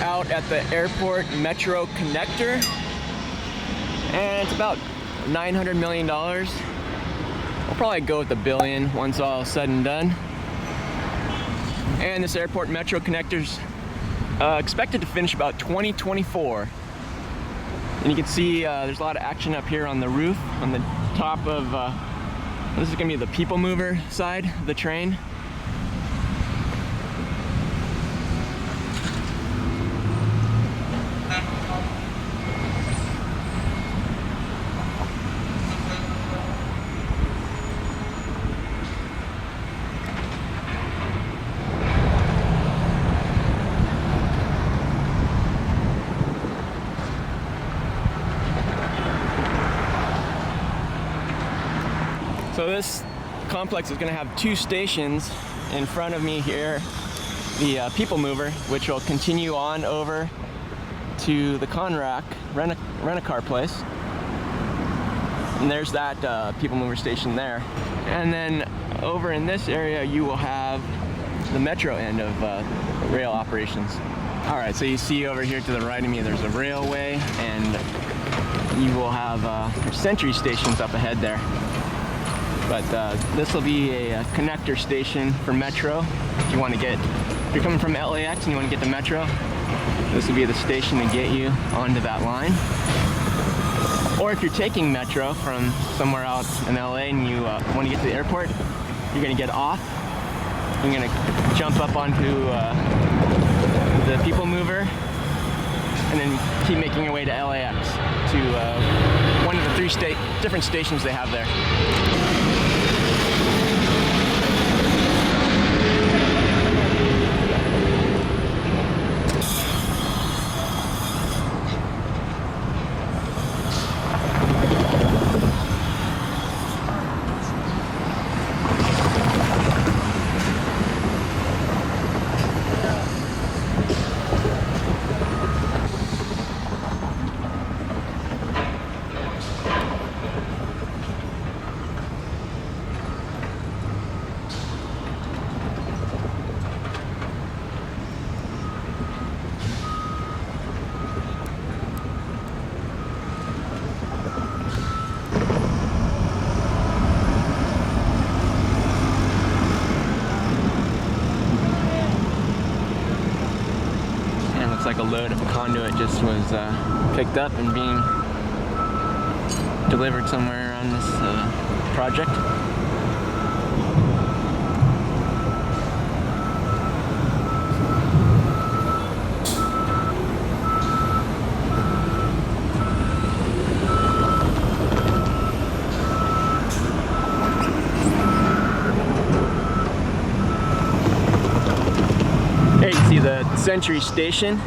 out at the airport metro connector, and it's about $900 million. We'll probably go with $1 billion once all said and done. And this airport metro connector's expected to finish about 2024. And you can see there's a lot of action up here on the roof, on the top of, this is gonna be the people mover side of the train. So this complex is going to have 2 stations. In front of me here, the people mover, which will continue on over to the Conrack rent-a-car place. And there's that people mover station there. And then over in this area, you will have the metro end of rail operations. All right, so you see over here to the right of me, there's a railway, and you will have Sentry stations up ahead there. But this will be a connector station for Metro. If you want to if you're coming from LAX and you want to get to Metro, this will be the station to get you onto that line. Or if you're taking Metro from somewhere out in LA and you want to get to the airport, you're going to get off. You're going to jump up onto the people mover and then keep making your way to LAX to one of the 3 different stations they have there. Like a load of conduit just was picked up and being delivered somewhere on this project. There you can see the Sentry station.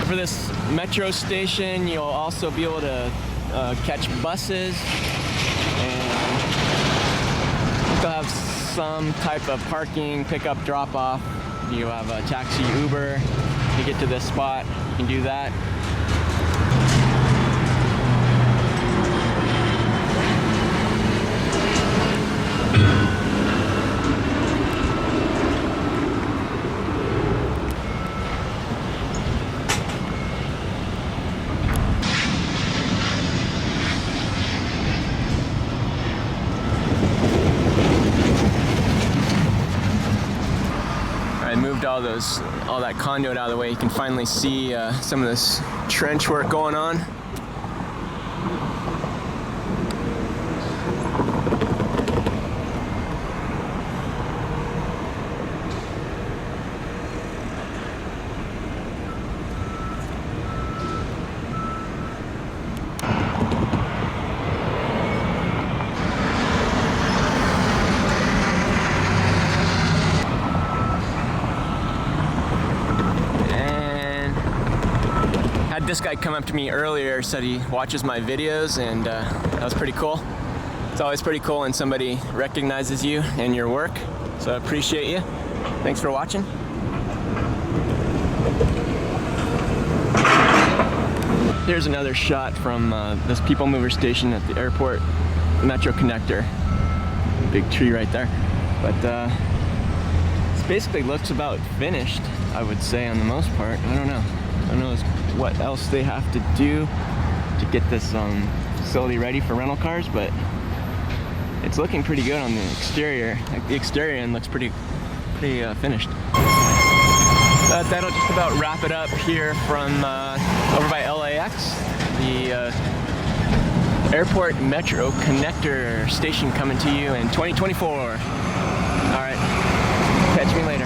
For this metro station, you'll also be able to catch buses, and they'll have some type of parking, pickup, drop-off You have a taxi, Uber. You get to this spot, you can do that. I moved all that conduit out of the way. You can finally see some of this trench work going on. This guy come up to me earlier, said he watches my videos, and that was pretty cool. It's always pretty cool when somebody recognizes you and your work, so I appreciate you. Thanks for watching. Here's another shot from this people mover station at the airport metro connector. Big tree right there. But this basically looks about finished, I would say, on the most part. I don't know what else they have to do to get this facility ready for rental cars, but it's looking pretty good on the exterior. Like the exterior end looks pretty finished. But that'll just about wrap it up here from over by LAX. The airport metro connector station coming to you in 2024. All right, catch me later.